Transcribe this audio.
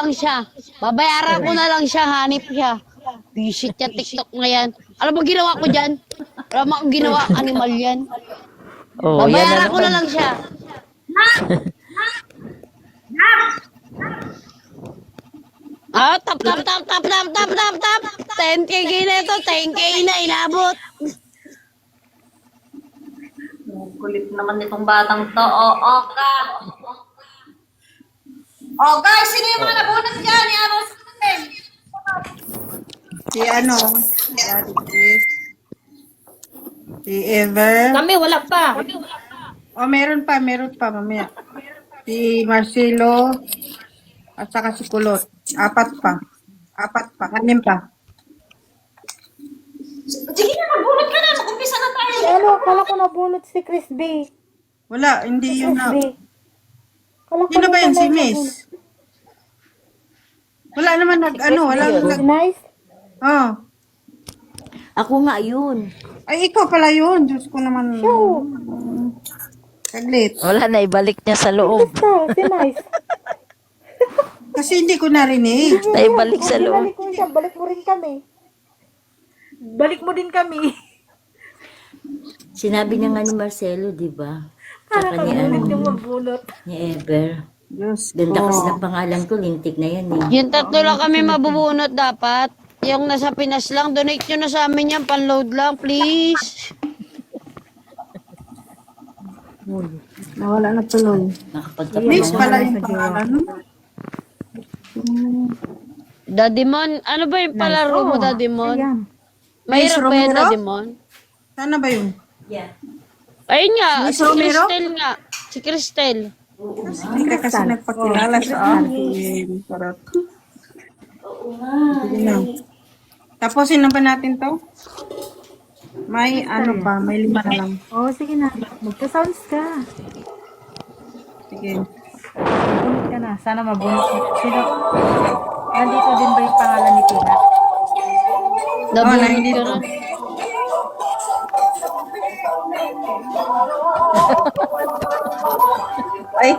lang siya. Babayaran ko na lang siya, hanip siya. Visit niya TikTok ngayon. Alam mo ginawa ko dyan? Alam mo akong ginawa, animal yan. Oh, yan na Babayaran ko na naman. lang siya. Tap. 10K na ito, 10K na inabot. Kulit naman nitong batang to. Oo ka. Oh, guys, sino yung mga nabunot dyan? Iaros natin. Si ano? Si Ate Chris. Si Ever. Kami, wala pa. Oh, meron pa mamaya. Si Marcelo. At saka si Kulot. Apat pa. 6 pa. Sige na, nabunot ka na. Mag-umpisa na tayo. Ano, kala ko nabunot si Chris B. Wala, hindi yun Chris na. B. Kala ko Sino ba yun? Si nabunot. Miss? Wala naman wala Si Nice? Oh. Ako nga yun. Ay, ikaw pala yun. Diyos ko naman. Show. Saglit. Wala na, ibalik niya sa loob. Basta, si Nice. Kasi hindi ko narinig. Naibalik sa loob. Balik mo siya, balik mo rin kami. Balik mo din kami. Sinabi niya nga ni Marcelo, di ba? Para Tsaka ni, kabunot yung mabunot. ni Ever. Diyos Ganda kasi ko. ng pangalan ko, lintik na yan eh. Yung tatlo lang kami mabubunot dapat. Yung nasa Pinas lang, donate nyo na sa amin yan, panload lang, please. Nawala na tuloy. Nakapagtapos Miss na. pala yung pangalan. Daddy Mon, ano ba yung palaro mo, Daddy Mon? Ayan. Mahirap ba yan, Romero? Daddy Mon? Sana ba yun? Yeah. Ayun nga, Miss si Romero? Cristel nga. Si Cristel. Hindi ka kasi nagpakilala sa akin. Parang. Sige na. Tapusin na ba natin to? May may 5 na lang. Oh, sige na. Magka-sounds ka. Sige. Mabunot ka na. Sana mabunot ka. Sino? Nandito din ba yung pangalan ni Tina? Nabunot nandito. ka na. Ay,